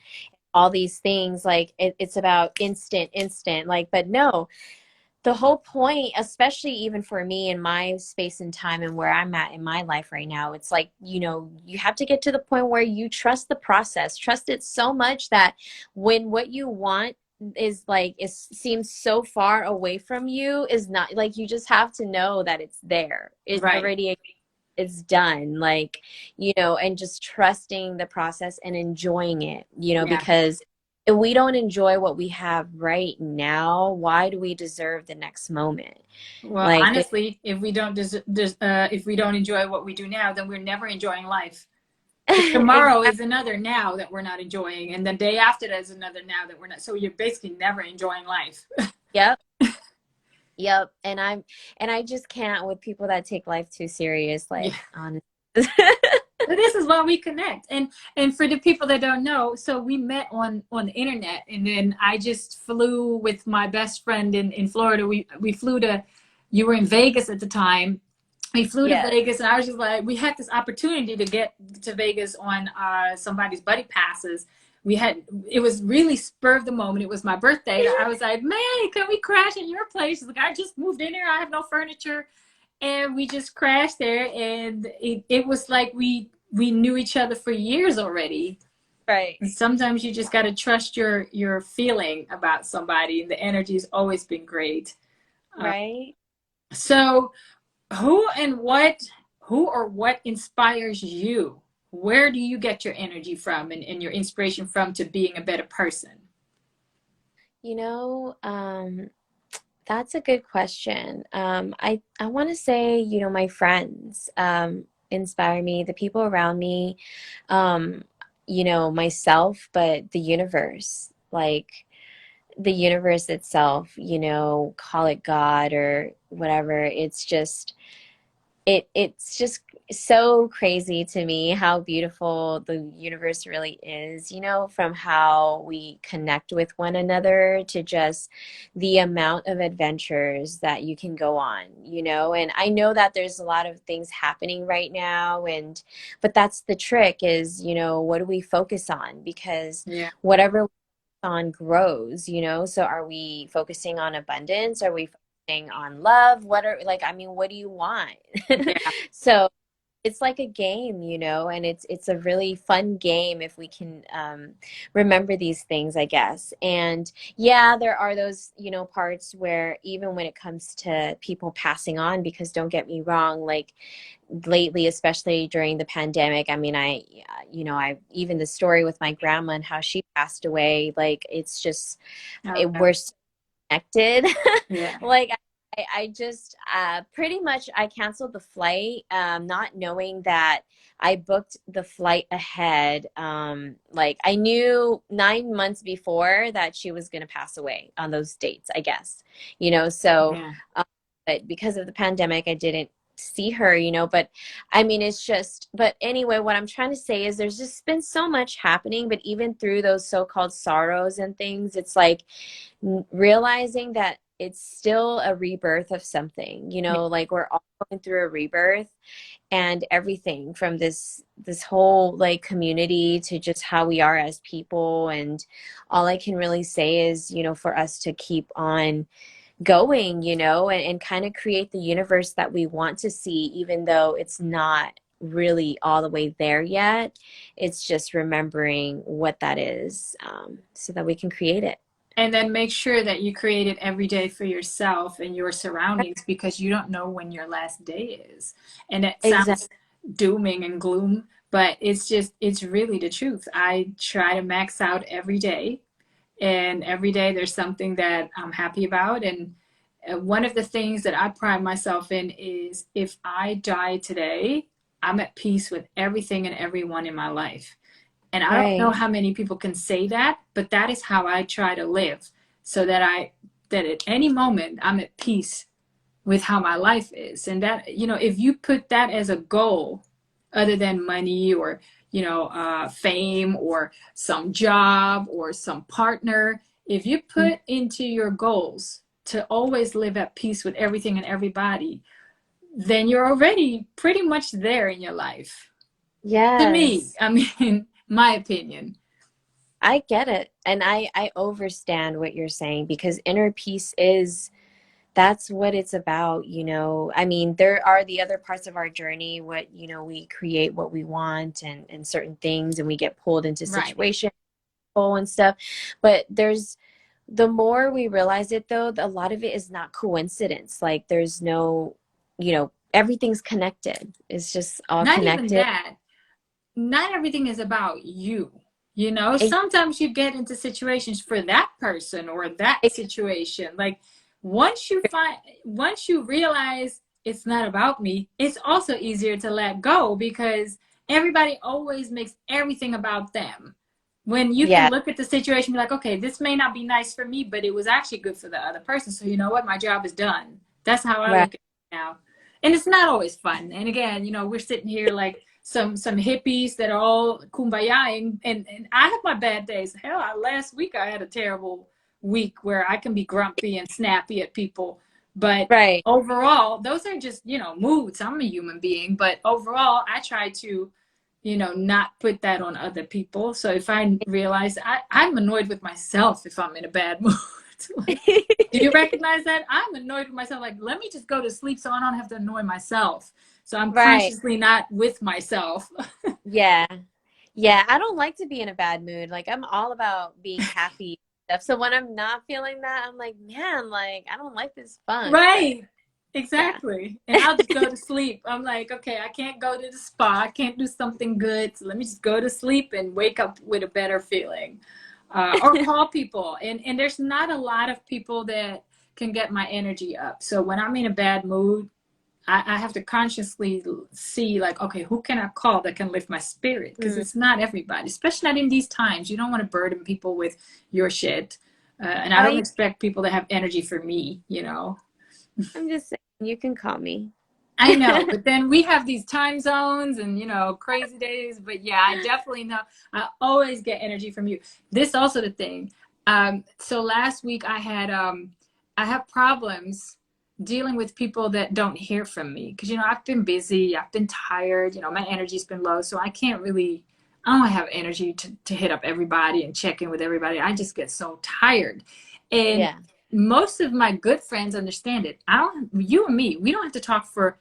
all these things. Like it's about instant. Like, but no, the whole point, especially even for me in my space and time and where I'm at in my life right now, it's like, you have to get to the point where you trust the process, trust it so much that when what you want seems so far away from you, is not like, you just have to know that it's there. It Right. already, it's done. Like, and just trusting the process and enjoying it, Yeah. because if we don't enjoy what we have right now, why do we deserve the next moment? Well, Like, honestly, if we don't enjoy what we do now, then we're never enjoying life. Because tomorrow exactly. is another now that we're not enjoying, and the day after that is another now that we're not. So you're basically never enjoying life. Yep. Yep. And I just can't with people that take life too serious, Yeah. like, honestly. But this is why we connect. And for the people that don't know, so we met on the internet, and then I just flew with my best friend in Florida. We flew to, you were in Vegas at the time. We flew to Yes. Vegas, and I was just like, we had this opportunity to get to Vegas on somebody's buddy passes. It was really spur of the moment. It was my birthday. I was like, man, can we crash at your place? She's like, I just moved in here. I have no furniture. And we just crashed there, and it was like we knew each other for years already. Right. And sometimes you just got to trust your feeling about somebody, and the energy's always been great. Uh, Right. so who and what who or what inspires you? Where do you get your energy from, and your inspiration from, to being a better person? You know, um, that's a good question. I want to say, my friends inspire me, the people around me, um, myself, but the universe, like the universe itself, call it God or whatever. It's just, it's just so crazy to me how beautiful the universe really is, you know, from how we connect with one another to just the amount of adventures that you can go on, you know. And I know that there's a lot of things happening right now, and but that's the trick is, you know, what do we focus on? Because Yeah. whatever on grows, you know? So are we focusing on abundance? Are we focusing on love? What are like, I mean, what do you want? Yeah. So it's like a game, you know, and it's a really fun game if we can remember these things, I guess. And yeah, there are those, you know, parts where even when it comes to people passing on, because don't get me wrong, like lately, especially during the pandemic, I mean, you know, I even the story with my grandma and how she passed away, like it's just Oh, yeah. we're so connected. Yeah. Like I just pretty much I canceled the flight, not knowing that I booked the flight ahead. Like I knew 9 months before that she was going to pass away on those dates, I guess, you know, so Yeah. but because of the pandemic, I didn't see her, you know, but I mean, it's just, but anyway, what I'm trying to say is there's just been so much happening, but even through those so-called sorrows and things, it's like realizing that it's still a rebirth of something, you Yeah. know, like we're all going through a rebirth and everything from this whole like community to just how we are as people. And all I can really say is, you know, for us to keep on going, you know, and kind of create the universe that we want to see, even though it's not really all the way there yet. It's just remembering what that is, so that we can create it. And then make sure that you create it every day for yourself and your surroundings because you don't know when your last day is. And it Exactly. sounds dooming and gloom, but it's really the truth. I try to max out every day, and every day there's something that I'm happy about. And one of the things that I pride myself in is if I die today, I'm at peace with everything and everyone in my life. And I don't know Right. how many people can say that, but that is how I try to live so that at any moment I'm at peace with how my life is. And that, you know, if you put that as a goal other than money or, fame or some job or some partner, if you put into your goals to always live at peace with everything and everybody, then you're already pretty much there in your life. To me, Yes. I mean, my opinion. I get it. And I overstand what you're saying because inner peace is that's what it's about, you know. I mean, there are the other parts of our journey, what, you know, we create what we want and certain things and we get pulled into Right. situations and stuff. But there's the more we realize it though, a lot of it is not coincidence. Like there's no, you know, everything's connected. It's just all Not even connected. that. Not everything is about you. You know, Ex- sometimes you get into situations for that person or that ex- situation. Like once you realize it's not about me, it's also easier to let go because everybody always makes everything about them. When you can yeah, look at the situation and be like, okay, this may not be nice for me, but it was actually good for the other person. So you know what? My job is done. That's how I right. look at it now. And it's not always fun. And again, we're sitting here like some hippies that are all kumbaya, and I have my bad days. Hell, last week I had a terrible week where I can be grumpy and snappy at people. But Right. overall, those are just, moods. I'm a human being, but overall, I try to, not put that on other people. So if I realize I'm annoyed with myself if I'm in a bad mood. Like, do you recognize that? I'm annoyed with myself. Like, let me just go to sleep so I don't have to annoy myself. So I'm Right. consciously not with myself. Yeah. Yeah, I don't like to be in a bad mood. Like I'm all about being happy and stuff. So when I'm not feeling that, I'm like, man, like I don't like this funk. But Right. yeah. Exactly. And I'll just go to sleep. I'm like, okay, I can't go to the spa. I can't do something good. So let me just go to sleep and wake up with a better feeling. Or call people. And there's not a lot of people that can get my energy up. So when I'm in a bad mood, I have to consciously see, like, okay, who can I call that can lift my spirit? Because Mm. it's not everybody, especially not in these times. You don't want to burden people with your shit. And I Oh, don't yeah, expect people to have energy for me. I'm just saying, you can call me. I know, but then we have these time zones and crazy days. But yeah, I definitely know. I always get energy from you. This also the thing. So last week I have problems dealing with people that don't hear from me because I've been busy, I've been tired, my energy's been low, so I don't have energy to hit up everybody and check in with everybody. I just get so tired. And Yeah. most of my good friends understand it. I don't, you and me, we don't have to talk for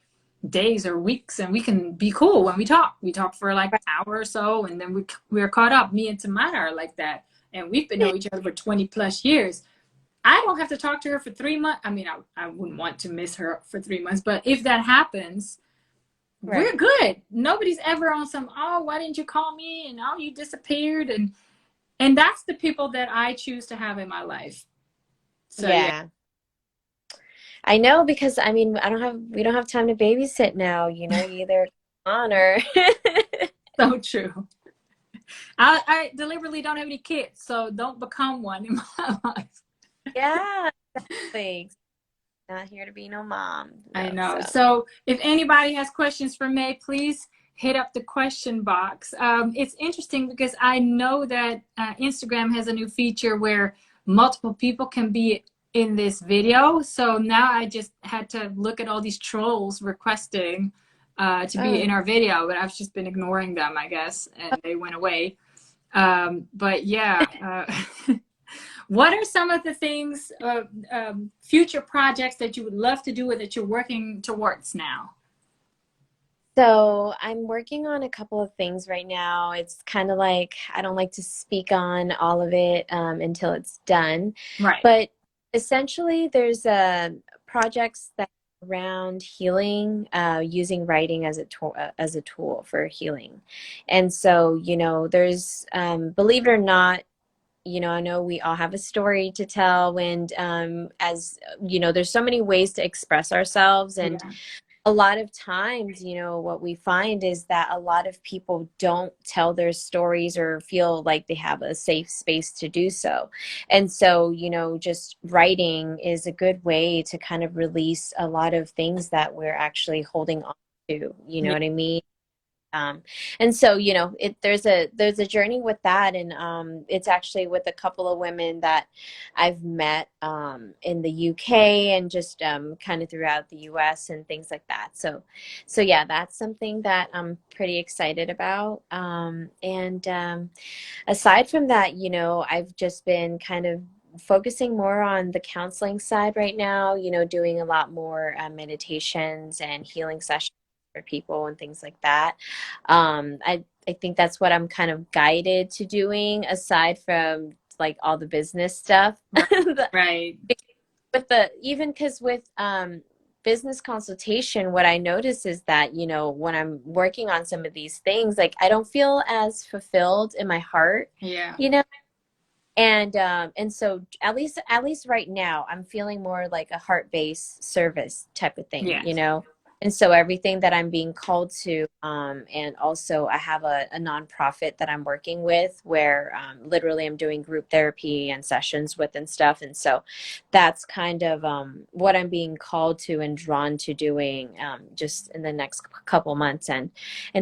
days or weeks, and we can be cool when we talk. We talk for like an hour or so, and then we're caught up. Me and Tamara are like that, and we've been knowing each other for 20 plus years. I don't have to talk to her for 3 months. I mean, I wouldn't want to miss her for 3 months, but if that happens, we're Right. good. Nobody's ever on some, oh, why didn't you call me? And oh, you disappeared. And that's the people that I choose to have in my life. So yeah, Yeah. I know because I mean, we don't have time to babysit now, you either on or so true. I deliberately don't have any kids, so don't become one in my life. yeah, exactly. Not here to be no mom. I No, know. so So if anybody has questions for May, please hit up the question box. It's interesting because I know that Instagram has a new feature where multiple people can be in this video. So now I just had to look at all these trolls requesting to be oh, in our video, but I've just been ignoring them, I guess, and they went away. But yeah, what are some of the things, future projects that you would love to do or that you're working towards now? so I'm working on a couple of things right now. It's kind of like I don't like to speak on all of it until it's done. Right. But essentially, there's projects that around healing, using writing as a tool for healing. And so, there's believe it or not, I know we all have a story to tell, and as there's so many ways to express ourselves, and Yeah. a lot of times, what we find is that a lot of people don't tell their stories or feel like they have a safe space to do so. And so, just writing is a good way to kind of release a lot of things that we're actually holding on to, you know Yeah. what I mean? Um, and so, there's a journey with that, and it's actually with a couple of women that I've met in the UK and just kind of throughout the US and things like that. So yeah, that's something that I'm pretty excited about. And aside from that, I've just been kind of focusing more on the counseling side right now, doing a lot more meditations and healing sessions for people and things like that. I think that's what I'm kind of guided to doing aside from like all the business stuff. Right. Right. With the even because with business consultation, what I notice is that, when I'm working on some of these things, like I don't feel as fulfilled in my heart, Yeah. you know and so at least right now I'm feeling more like a heart-based service type of thing, Yes. and so everything that I'm being called to, and also I have a nonprofit that I'm working with where literally I'm doing group therapy and sessions with and stuff, and so that's kind of what I'm being called to and drawn to doing, just in the next couple months, and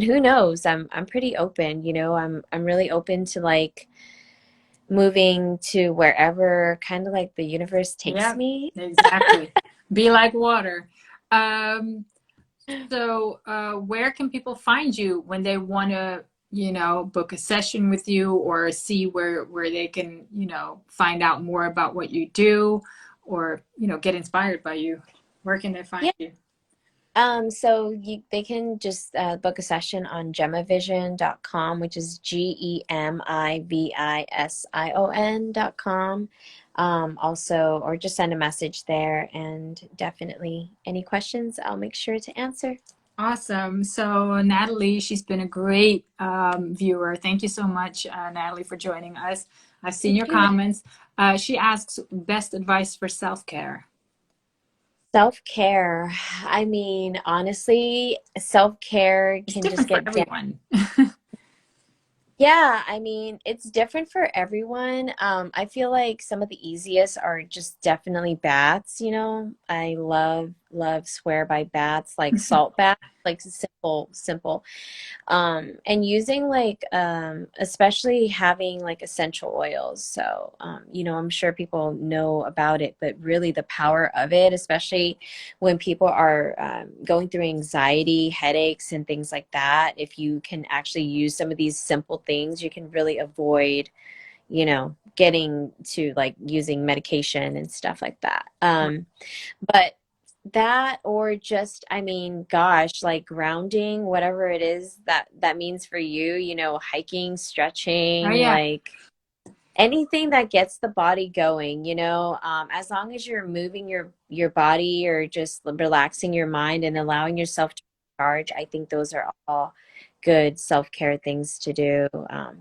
who knows, I'm pretty open, I'm really open to like moving to wherever kind of like the universe takes Yeah. me. Exactly. Be like water. Um, so where can people find you when they want to, book a session with you or see where they can, find out more about what you do or, get inspired by you? Where can they find Yeah. you? So they can just book a session on gemavision.com, which is GEMIVISION.com. Also, or just send a message there, and definitely any questions, I'll make sure to answer. Awesome. So Natalie, she's been a great viewer. Thank you so much, Natalie, for joining us. I've seen Thank your you. comments. She asks best advice for self-care. Self-care. I mean, honestly, self-care It's can just different for get down. everyone. Yeah, I mean, it's different for everyone. I feel like some of the easiest are just definitely baths. I love love swear by baths, like salt baths, like simple. And using like especially having like essential oils. So you know, I'm sure people know about it, but really the power of it, especially when people are going through anxiety, headaches, and things like that, if you can actually use some of these simple things, you can really avoid, you know, getting to like using medication and stuff like that. But that, or just, I mean, gosh, like grounding, whatever it is that that means for you, you know, hiking, Oh stretching, yeah. like anything that gets the body going, you know, as long as you're moving your body or just relaxing your mind and allowing yourself to recharge, I think those are all good self-care things to do,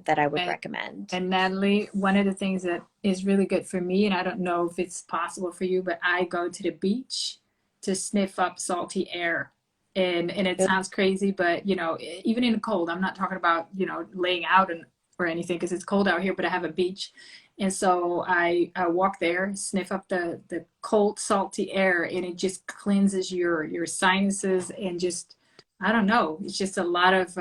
that I would And, recommend. and Natalie, one of the things that is really good for me, and I don't know if it's possible for you, but I go to the beach to sniff up salty air. And it sounds crazy, but you know, even in the cold, I'm not talking about, you know, laying out and or anything because it's cold out here, but I have a beach. And so I walk there, sniff up the cold, salty air, and it just cleanses your sinuses and just I don't know, it's just a lot of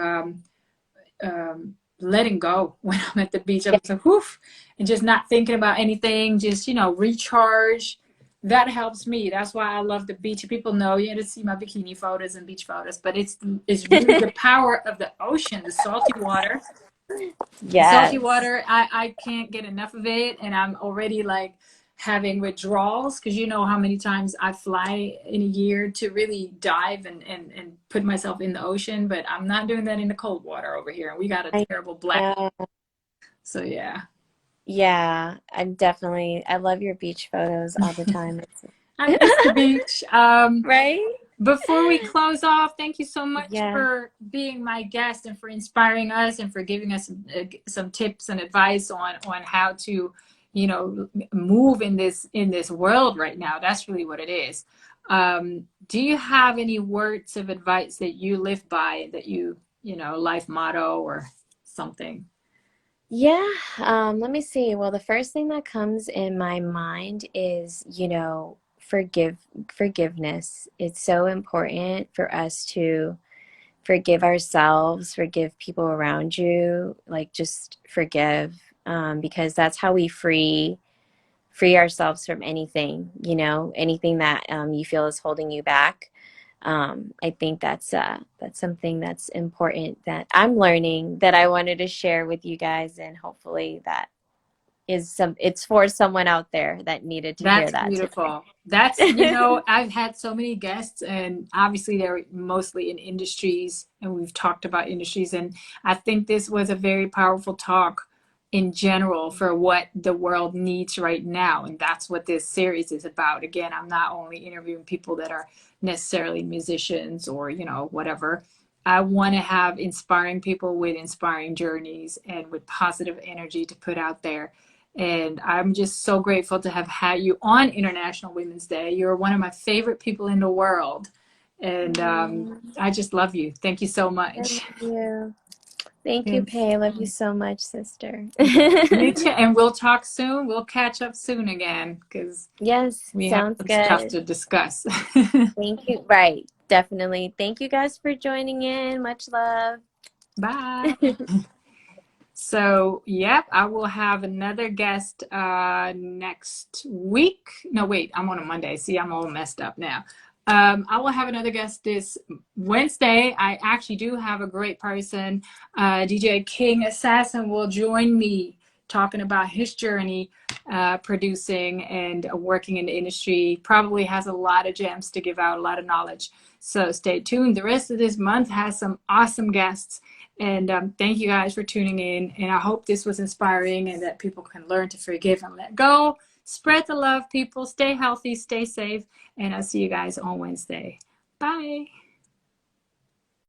letting go when I'm at the beach. I'm so whoof and just not thinking about anything, just, you know, recharge. That helps me. That's why I love the beach. People know you to see my bikini photos and beach photos, but it's really the power of the ocean, the salty water. Salty Yes. water, I can't get enough of it, and I'm already like having withdrawals because you know how many times I fly in a year to really dive and put myself in the ocean, but I'm not doing that in the cold water over here, and we got a I terrible black. know. So yeah, Yeah, I'm definitely, I love your beach photos all the time. I miss the beach. Right? Before we close off, thank you so much Yeah. for being my guest and for inspiring us and for giving us some tips and advice on how to, you know, move in this world right now. That's really what it is. Do you have any words of advice that you live by that you know, life motto or something? Yeah, let me see. Well, the first thing that comes in my mind is, you know, forgiveness. It's so important for us to forgive ourselves, forgive people around you, like just forgive, because that's how we free ourselves from anything, you know, anything that you feel is holding you back. I think that's something that's important that I'm learning that I wanted to share with you guys, and hopefully that is it's for someone out there that needed to hear That's that beautiful. That's, you today. know, I've had so many guests, and obviously they're mostly in industries, and we've talked about industries. And I think this was a very powerful talk in general for what the world needs right now. And that's what this series is about. Again, I'm not only interviewing people that are necessarily musicians or, you know, whatever. I want to have inspiring people with inspiring journeys and with positive energy to put out there. And I'm just so grateful to have had you on International Women's Day. You're one of my favorite people in the world. And I just love you. Thank you so I much. love you. Thank you, And Pay. I love you so much, sister. you too. And we'll talk soon. We'll catch up soon again because Yes, we have sounds some stuff good. to discuss. Thank you. Right, definitely. Thank you guys for joining in. Much love. Bye. So, yep, I will have another guest next week. No, wait, I'm on a Monday. See, I'm all messed up now. I will have another guest this Wednesday. I actually do have a great person. DJ King Assassin will join me talking about his journey producing and working in the industry. Probably has a lot of gems to give out, a lot of knowledge. So stay tuned. The rest of this month has some awesome guests. And thank you guys for tuning in. And I hope this was inspiring and that people can learn to forgive and let go. Spread the love, people. Stay healthy, stay safe. And I'll see you guys on Wednesday. Bye.